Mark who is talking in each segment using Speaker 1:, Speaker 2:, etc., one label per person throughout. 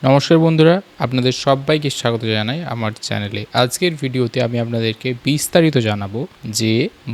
Speaker 1: নমস্কার বন্ধুরা, আপনাদের সবাইকে স্বাগত জানাই আমার চ্যানেলে। আজকের ভিডিওতে আমি আপনাদেরকে বিস্তারিত জানাবো যে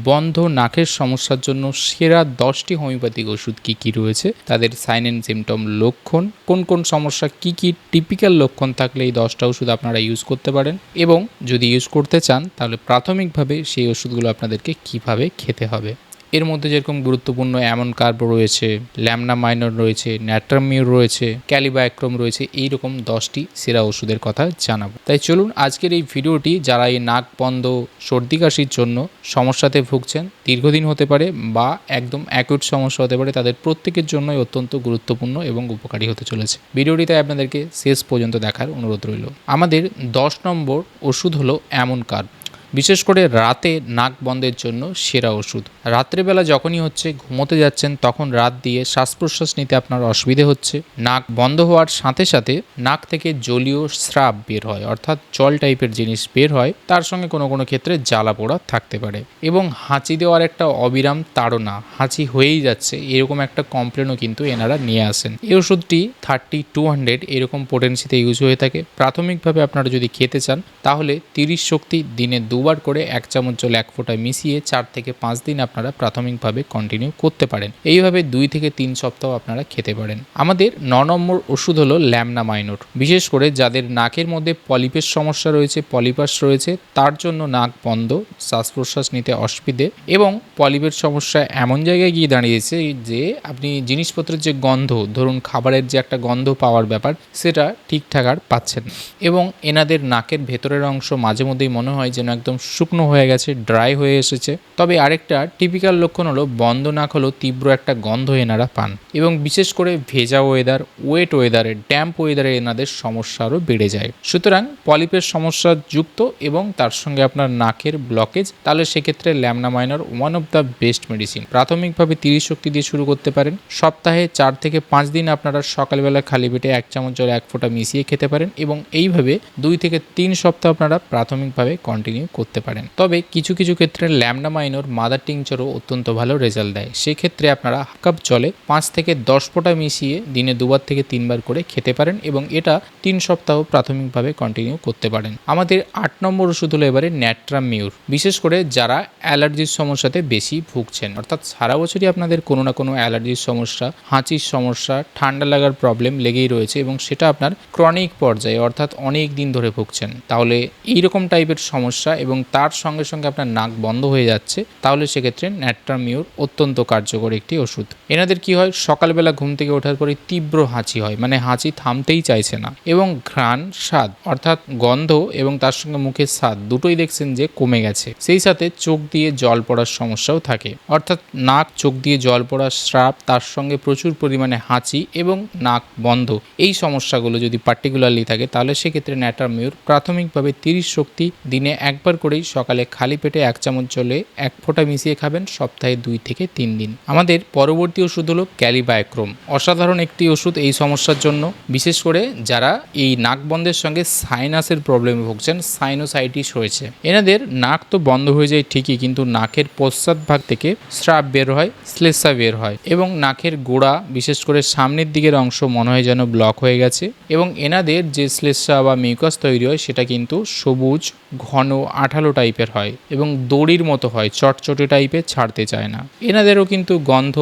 Speaker 1: বন্ধ নাকের সমস্যার জন্য সেরা 10টি হোমিওপ্যাথিক ওষুধ কী কী রয়েছে, তাদের সাইন অ্যান্ড সিমটম, লক্ষণ, কোন কোন সমস্যা, কী কী টিপিক্যাল লক্ষণ থাকলে এই 10টা ওষুধ আপনারা ইউজ করতে পারেন, এবং যদি ইউজ করতে চান তাহলে প্রাথমিকভাবে সেই ওষুধগুলো আপনাদেরকে কীভাবে খেতে হবে। এর মধ্যে যেরকম গুরুত্বপূর্ণ অ্যামন কার্ব রয়েছে, ল্যামনা মাইনর রয়েছে, ন্যাট্রামিউর রয়েছে, ক্যালিবায়ক্রম রয়েছে, এইরকম 10টি সেরা ওষুধের কথা জানাবো। তাই চলুন আজকের এই ভিডিওটি, যারা এই নাক বন্ধ সর্দি কাশির জন্য সমস্যাতে ভুগছেন, দীর্ঘদিন হতে পারে বা একদম অ্যাকুট সমস্যা হতে পারে, তাদের প্রত্যেকের জন্যই অত্যন্ত গুরুত্বপূর্ণ এবং উপকারী হতে চলেছে। ভিডিওটিতে আপনাদেরকে শেষ পর্যন্ত দেখার অনুরোধ রইল। আমাদের 10 নম্বর ওষুধ হলো অ্যামন কার্ব। বিশেষ করে রাতে নাক বন্ধের জন্য সেরা ওষুধ। রাত্রেবেলা যখনই ঘুমোতে যাচ্ছেন, তখন রাত দিয়ে শ্বাস প্রশ্বাস নিতে আপনার অসুবিধে হচ্ছে, নাক বন্ধ হওয়ার সাথে সাথে নাক থেকে জলীয় স্রাব বের হয়, অর্থাৎ জল টাইপের জিনিস বের হয়, তার সঙ্গে কোনো কোনো ক্ষেত্রে জ্বালা পোড়া থাকতে পারে, এবং হাঁচি দেওয়ার একটা অবিরাম তাড়না, হাঁচি হয়েই যাচ্ছে, এরকম একটা কমপ্লেনও কিন্তু এনারা নিয়ে আসেন। এই ওষুধটি 30-200 এরকম পোটেন্সিতে ইউজ হয়ে থাকে। প্রাথমিকভাবে আপনারা যদি খেতে চান তাহলে 30 শক্তি দিনে 2বার করে 1 চামচ জল 1 ফোঁটা মিশিয়ে 4 থেকে 5 দিন আপনারা প্রাথমিকভাবে কন্টিনিউ করতে পারেন। এইভাবে 2 থেকে 3 সপ্তাহ আপনারা খেতে পারেন। আমাদের 9 নম্বর ওষুধ হলো ল্যামনা মাইনর। বিশেষ করে যাদের নাকের মধ্যে পলিপের সমস্যা রয়েছে, পলিপাস রয়েছে, তার জন্য নাক বন্ধ, শ্বাস প্রশ্বাস নিতে অসুবিধে, এবং পলিপের সমস্যা এমন জায়গায় গিয়ে দাঁড়িয়েছে যে আপনি জিনিসপত্রের যে গন্ধ, ধরুন খাবারের যে একটা গন্ধ পাওয়ার ব্যাপার, সেটা ঠিকঠাক আর পাচ্ছেন না, এবং এনাদের নাকের ভেতরের অংশ মাঝে মধ্যেই মনে হয় যেন একদম শুকনো হয়ে গেছে, ড্রাই হয়ে এসেছে। তবে আরেকটা টিপিক্যাল লক্ষণ হলো বন্ধ নাক হলো তীব্র একটা গন্ধ এনারা পান, এবং বিশেষ করে ভেজা ওয়েদার, ওয়েট ওয়েদারে, ড্যাম্প ওয়েদারে এনাদের সমস্যা আরও বেড়ে যায়। সুতরাং পলিপের সমস্যা যুক্ত এবং তার সঙ্গে আপনার নাকের ব্লকেজ, তাহলে সেক্ষেত্রে Lemna minor one of the best medicine. প্রাথমিকভাবে 30 শক্তি দিয়ে শুরু করতে পারেন। সপ্তাহে 4 থেকে 5 দিন আপনারা সকালবেলা খালি পেটে 1 চামচ জল 1 ফোঁটা মিশিয়ে খেতে পারেন, এবং এইভাবে 2 থেকে 3 সপ্তাহ আপনারা প্রাথমিকভাবে কন্টিনিউ করতে পারেন। তবে কিছু কিছু ক্ষেত্রে ল্যামনা মাইনর মাদার টিংচারও অত্যন্ত ভালো রেজাল্ট দেয়। সেক্ষেত্রে আপনারা হাফ কাপ জলে 5 থেকে 10 ফোঁটা মিশিয়ে দিনে 2বার থেকে 3বার করে খেতে পারেন, এবং এটা 3 সপ্তাহ প্রাথমিকভাবে কন্টিনিউ করতে পারেন। আমাদের 8 নম্বর ওষুধ হলো এবারে ন্যাট্রামিউর। বিশেষ করে যারা অ্যালার্জির সমস্যাতে বেশি ভুগছেন, অর্থাৎ সারা বছরই আপনাদের কোনো না কোনো অ্যালার্জির সমস্যা, হাঁচির সমস্যা, ঠান্ডা লাগার প্রবলেম লেগেই রয়েছে, এবং সেটা আপনার ক্রনিক পর্যায়ে, অর্থাৎ অনেক দিন ধরে ভুগছেন, তাহলে এইরকম টাইপের সমস্যা এবং তার সঙ্গে সঙ্গে আপনার নাক বন্ধ হয়ে যাচ্ছে, তাহলে সেক্ষেত্রে ন্যাট্রামিউর অত্যন্ত কার্যকর একটি ওষুধ। এনাদের কি হয়, সকালবেলা ঘুম থেকে ওঠার পরে তীব্র হাঁচি হয়, মানে হাঁচি থামতেই চাইছে না, এবং ঘ্রাণ, স্বাদ, অর্থাৎ গন্ধ এবং তার সঙ্গে মুখের স্বাদ দুটোই দেখছেন যে কমে গেছে। সেই সাথে চোখ দিয়ে জল পড়ার সমস্যাও থাকে, অর্থাৎ নাক, চোখ দিয়ে জল পড়া, স্রাব, তার সঙ্গে প্রচুর পরিমাণে হাঁচি এবং নাক বন্ধ, এই সমস্যাগুলো যদি পার্টিকুলারলি থাকে, তাহলে সেক্ষেত্রে ন্যাট্রামিউর প্রাথমিকভাবে 30 শক্তি দিনে 1বার করেই সকালে খালি পেটে 1 চামচ জলে 1 ফোঁটা মিশিয়ে খাবেন, সপ্তাহে 2 থেকে 3 দিন। আমাদের পরবর্তী ওষুধ হলো ক্যালিবায়ক্রম। অসাধারণ একটি ওষুধ এই সমস্যার জন্য, বিশেষ করে যারা এই নাক বন্ধের সঙ্গে সাইনাসের প্রবলেমে ভুগছেন, সাইনোসাইটিস হয়েছে। এনাদের নাক তো বন্ধ হয়ে যায় ঠিকই, কিন্তু নাকের পশ্চাৎ ভাগ থেকে স্রাব বের হয়, শ্লেষ্মা বের হয়, এবং নাকের গোড়া, বিশেষ করে সামনের দিকের অংশ মনে হয় যেন ব্লক হয়ে গেছে, এবং এনাদের যে শ্লেষ্মা বা মিউকাস তৈরি হয় সেটা কিন্তু সবুজ, ঘন, আঠালো টাইপের হয়, এবং দড়ির মতো হয়, চটচটে টাইপের, ছাড়তে চায় না। এনাদেরও কিন্তু গন্ধ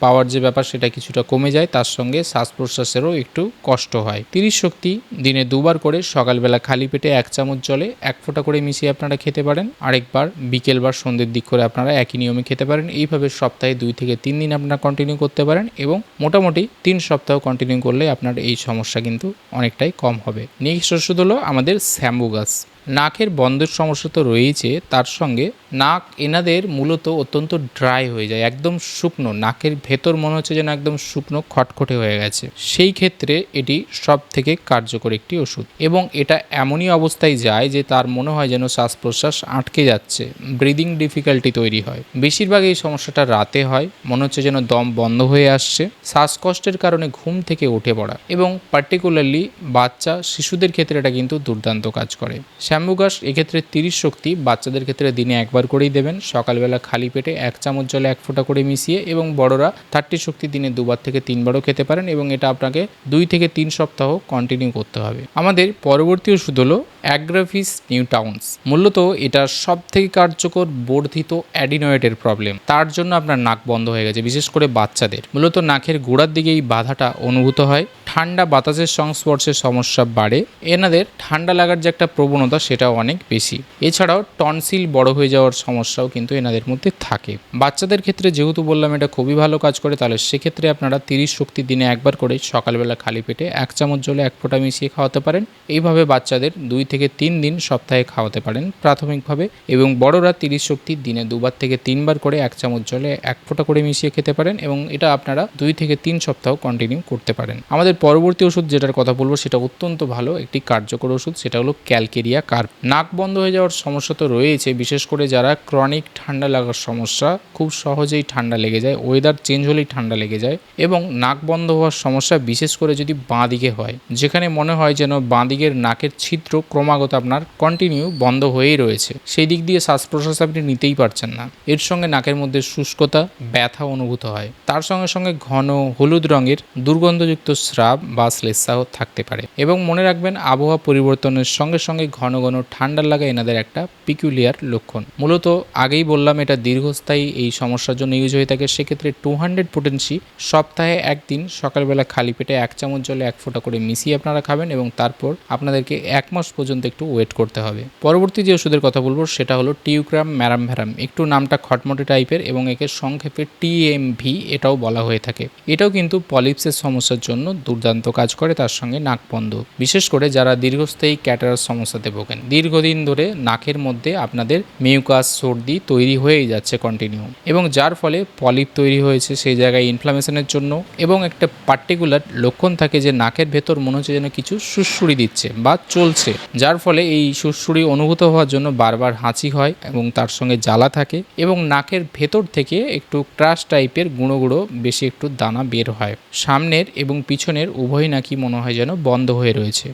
Speaker 1: পাওয়ার যে ব্যাপার সেটা কিছুটা কমে যায়, তার সঙ্গে শ্বাস প্রশ্বাসেরও একটু কষ্ট হয়। 30 শক্তি দিনে 2বার করে সকালবেলা খালি পেটে 1 চামচ জলে 1 ফোঁটা করে মিশিয়ে আপনারা খেতে পারেন, আরেকবার বিকেল বা সন্ধ্যের দিক করে আপনারা একই নিয়মে খেতে পারেন। এইভাবে সপ্তাহে 2 থেকে 3 দিন আপনারা কন্টিনিউ করতে পারেন, এবং মোটামুটি 3 সপ্তাহ কন্টিনিউ করলে আপনার এই সমস্যা কিন্তু অনেকটাই কম হবে। নেক্সট ওষুধ হলো আমাদের স্যাম্বুগাস। নাকের বন্ধের সমস্যা তো রয়েছে, তার সঙ্গে নাক এনাদের মূলত অত্যন্ত ড্রাই হয়ে যায়, একদম শুকনো, নাকের ভেতর মনে হচ্ছে যেন একদম শুকনো, খটখটে হয়ে গেছে। সেই ক্ষেত্রে এটি সব থেকে কার্যকর একটি ওষুধ, এবং এটা এমনই অবস্থায় যায় যে তার মনে হয় যেন শ্বাস প্রশ্বাস আটকে যাচ্ছে, ব্রিদিং ডিফিকাল্টি তৈরি হয়। বেশিরভাগ এই সমস্যাটা রাতে হয়, মনে হচ্ছে যেন দম বন্ধ হয়ে আসছে, শ্বাসকষ্টের কারণে ঘুম থেকে উঠে পড়া, এবং পার্টিকুলারলি বাচ্চা শিশুদের ক্ষেত্রে এটা কিন্তু দুর্দান্ত কাজ করে। শ্যাম্বুগাস এক্ষেত্রে 30 শক্তি বাচ্চাদের ক্ষেত্রে দিনে একবার করেই দেবেন, সকালবেলা খালি পেটে 1 চামচ জলে 1 ফোঁটা করে মিশিয়ে, এবং বড়রা 30 শক্তি দিনে 2বার থেকে 3বারও খেতে পারেন, এবং এটা আপনাকে 2 থেকে 3 সপ্তাহ কন্টিনিউ করতে হবে। আমাদের পরবর্তী ওষুধ হলো অ্যাগ্রাভিস নিউটাউন্স। মূলত এটা সব থেকে কার্যকর বর্ধিত অ্যাডিনয়েডের প্রবলেম, তার জন্য আপনার নাক বন্ধ হয়ে গেছে, বিশেষ করে বাচ্চাদের। মূলত নাকের গোড়ার দিকে এই বাধাটা অনুভূত হয়, ঠান্ডা বাতাসের সংস্পর্শে সমস্যা বাড়ে, এনাদের ঠান্ডা লাগার যে একটা প্রবণতা সেটাও অনেক বেশি। এছাড়াও টনসিল বড় হয়ে যাওয়ার সমস্যাও কিন্তু এনাদের মধ্যে থাকে। বাচ্চাদের ক্ষেত্রে যেহেতু বললাম এটা খুবই ভালো কাজ করে, তাহলে সেক্ষেত্রে আপনারা 30 শক্তি দিনে একবার করে সকালবেলা খালি পেটে 1 চামচ জলে 1 ফোঁটা মিশিয়ে খাওয়াতে পারেন। এইভাবে বাচ্চাদের 2 থেকে 3 দিন সপ্তাহে খাওয়াতে পারেন প্রাথমিকভাবে, এবং বড়রা 30 শক্তি দিনে 2বার থেকে 3বার করে 1 চামচ জলে 1 ফোঁটা করে মিশিয়ে খেতে পারেন, এবং এটা আপনারা 2 থেকে 3 সপ্তাহ কন্টিনিউ করতে পারেন। আমাদের পরবর্তী ওষুধ যেটার কথা বলবো সেটা অত্যন্ত ভালো একটি কার্যকর ওষুধ, সেটা হলো ক্যালকেরিয়া কার্ব। নাক বন্ধ হয়ে যাওয়ার সমস্যা তো রয়েছে, বিশেষ করে যারা ক্রনিক ঠান্ডা লাগার সমস্যা, খুব সহজেই ঠান্ডা লেগে যায়, ওয়েদার চেঞ্জ হলেই ঠান্ডা লেগে যায়, এবং নাক বন্ধ হওয়ার সমস্যা বিশেষ করে যদি বাঁ দিকে হয়, যেখানে মনে হয় যেন বাঁ দিকের নাকের ছিদ্র ক্রমাগত আপনার কন্টিনিউ বন্ধ হয়েই রয়েছে, সেই দিক দিয়ে শ্বাস প্রশ্বাস আপনি নিতেই পারছেন না। এর সঙ্গে নাকের মধ্যে শুষ্কতা, ব্যথা অনুভূত হয়, তার সঙ্গে সঙ্গে ঘন হলুদ রঙের দুর্গন্ধযুক্ত স্রাব বা শ্লেষ্মাও থাকতে পারে। এবং মনে রাখবেন, আবহাওয়া পরিবর্তনের সঙ্গে সঙ্গে ঘন ঘন ঠান্ডা লাগা এনাদের একটা পিকুলিয়ার লক্ষণ। মূলত আগেই বললাম এটা দীর্ঘস্থায়ী এই সমস্যার জন্য ইউজ হয়ে থাকে। সেক্ষেত্রে 200 পোটেন্সি সপ্তাহে 1 দিন সকালবেলা খালি পেটে 1 চামচ জলে 1 ফোঁটা করে মিশিয়ে আপনারা খাবেন, এবং তারপর আপনাদেরকে 1 মাস পর্যন্ত একটু ওয়েট করতে হবে। পরবর্তী যে ওষুধের কথা বলবো সেটা হলো টিউক্রাম ম্যারামভ্যারাম। একটু নামটা খটমটে টাইপের, এবং একে সংক্ষেপে টিএমভি এটাও বলা হয়ে থাকে। এটাও কিন্তু পলিপসের সমস্যার জন্য দুর্দান্ত কাজ করে, তার সঙ্গে নাক বন্ধ, বিশেষ করে যারা দীর্ঘস্থায়ী ক্যাটারার সমস্যাতে ভোগেন, দীর্ঘদিন ধরে নাকের মধ্যে আপনাদের মিউকাস সর্দি তৈরি হয়েই যাচ্ছে কন্টিনিউ, এবং যার ফলে পলিপ তৈরি হয়েছে সেই জায়গায় ইনফ্লামেশনের জন্য, এবং একটা পার্টিকুলার লক্ষণ থাকে যে নাকের ভেতর মনে হচ্ছে যেন কিছু সুড়সুড়ি দিচ্ছে বা চলছে, যার ফলে এই সুড়সুড়ি অনুভূত হওয়ার জন্য বারবার হাঁচি হয়, এবং তার সঙ্গে জ্বালা থাকে, এবং নাকের ভেতর থেকে একটু ক্রাশ টাইপের গুঁড়ো গুঁড়ো বেশি একটু দানা বের হয়। সামনের এবং পিছনের উভয় নাকি মনে হয় যেন বন্ধ হয়ে রয়েছে,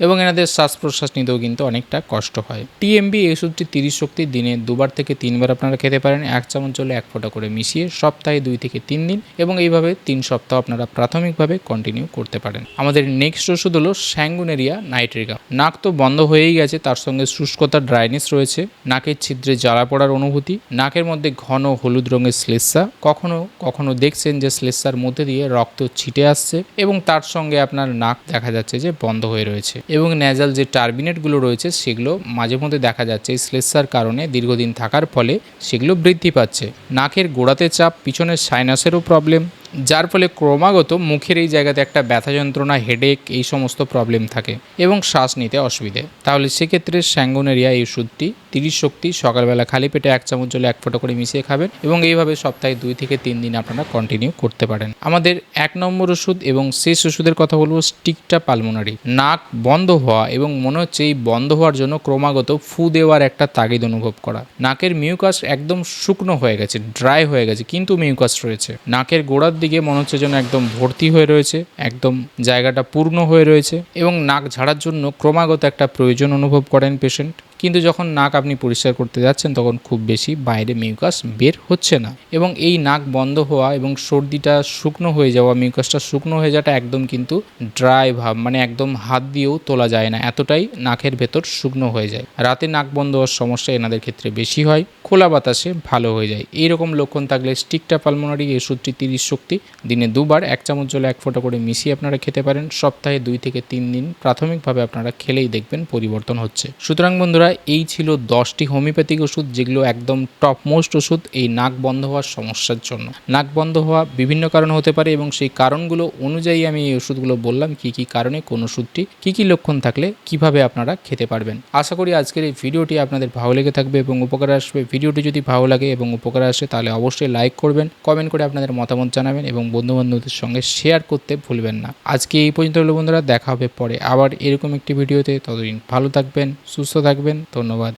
Speaker 1: এবং এনাদের শ্বাস প্রশ্বাস নিতেও কিন্তু অনেকটা কষ্ট হয়। টিএমবি এই ওষুধটি 30 শক্তি দিনে 2বার থেকে 3বার আপনারা খেতে পারেন, 1 চামচ জলে 1 ফোঁটা করে মিশিয়ে সপ্তাহে 2 থেকে 3 দিন, এবং এইভাবে 3 সপ্তাহ আপনারা প্রাথমিকভাবে কন্টিনিউ করতে পারেন। আমাদের নেক্সট ওষুধ হলো স্যাঙ্গুনেরিয়া নাইট্রিগাম। নাক তো বন্ধ হয়েই গেছে, তার সঙ্গে শুষ্কতা ড্রাইনেস রয়েছে, নাকের ছিদ্রে জ্বালা পড়ার অনুভূতি, নাকের মধ্যে ঘন হলুদ রঙের শ্লেষ্মা, কখনো কখনো দেখছেন যে শ্লেষ্মার মধ্যে দিয়ে রক্ত ছিটে আসছে, এবং তার সঙ্গে আপনার নাক দেখা যাচ্ছে যে বন্ধ হয়ে রয়েছে, এবং ন্যাজাল যে টার্বিনেটগুলো রয়েছে সেগুলো মাঝে মধ্যে দেখা যাচ্ছে এই শ্লেষ্মার কারণে দীর্ঘদিন থাকার ফলে সেগুলো বৃদ্ধি পাচ্ছে। নাকের গোড়াতে চাপ, পিছনের সাইনাসেরও প্রবলেম, যার ফলে ক্রমাগত মুখের এই জায়গাতে একটা ব্যথা যন্ত্রণা, হেডেক, এই সমস্ত প্রবলেম থাকে, এবং শ্বাস নিতে অসুবিধে। তাহলে সেক্ষেত্রে স্যাঙ্গুনেরিয়া এই ওষুধটি 30 শক্তি সকালবেলা খালি পেটে 1 চামচ জলে 1 ফোঁটা করে মিশিয়ে খাবেন, এবং এইভাবে সপ্তাহে 2 থেকে 3 দিন আপনারা কন্টিনিউ করতে পারেন। আমাদের 1 নম্বর ওষুধ এবং শেষ ওষুধের কথা বলবো স্টিকটা পালমোনারি। নাক বন্ধ হওয়া, এবং মনে হচ্ছে এই বন্ধ হওয়ার জন্য ক্রমাগত ফু দেওয়ার একটা তাগিদ অনুভব করা। নাকের মিউকাস একদম শুকনো হয়ে গেছে, ড্রাই হয়ে গেছে, কিন্তু মিউকাস রয়েছে। নাকের গোড়ার দিকে মনে হচ্ছে যেন একদম ভর্তি হয়ে রয়েছে, একদম জায়গাটা পূর্ণ হয়ে রয়েছে, এবং নাক ঝাড়ার জন্য ক্রমাগত একটা প্রয়োজন অনুভব করেন পেশেন্ট। কিন্তু যখন নাক আপনি পরিষ্কার করতে যাচ্ছেন তখন খুব বেশি বাইরে মিউকাস বের হচ্ছে না, এবং এই নাক বন্ধ হওয়া এবং সর্দিটা শুকনো হয়ে যাওয়া, মিউকাসটা শুকনো হয়ে যাওয়াটা একদম কিন্তু ড্রাই ভাব, মানে একদম হাত দিয়েও তোলা যায় না, এতটাই নাকের ভেতর শুকনো হয়ে যায়। রাতে নাক বন্ধ হওয়ার সমস্যা এনাদের ক্ষেত্রে বেশি হয়, খোলা বাতাসে ভালো হয়ে যায়। এইরকম লক্ষণ থাকলে স্টিকটা পালমোনারি এই ওষুধটি 30 শক্তি দিনে 2বার 1 চামচ জলে 1 ফোঁটা করে মিশিয়ে আপনারা খেতে পারেন, সপ্তাহে 2 থেকে 3 দিন প্রাথমিকভাবে আপনারা খেলেই দেখবেন পরিবর্তন হচ্ছে। সুতরাং বন্ধুরা, এই ছিল 10টি হোমিওপ্যাথিক ওষুধ যেগুলো একদম টপ মোস্ট ওষুধ এই নাক বন্ধ হওয়ার সমস্যার জন্য। নাক বন্ধ হওয়া বিভিন্ন কারণে হতে পারে, এবং সেই কারণগুলো অনুযায়ী আমি এই ওষুধগুলো বললাম কি কি কারণে কোন ওষুধটি কি কি লক্ষণ থাকলে কিভাবে আপনারা খেতে পারবেন। আশা করি আজকের এই ভিডিওটি আপনাদের ভালো লেগে থাকবে এবং উপকারে আসবে। ভিডিওটি যদি ভালো লাগে এবং উপকারে আসে তাহলে অবশ্যই লাইক করবেন, কমেন্ট করে আপনাদের মতামত জানাবেন, এবং বন্ধুবান্ধবদের সঙ্গে শেয়ার করতে ভুলবেন না। আজকে এই পর্যন্ত হলো বন্ধুরা, দেখা হবে পরে আবার এরকম একটি ভিডিওতে। ততদিন ভালো থাকবেন, সুস্থ থাকবেন, ধন্যবাদ।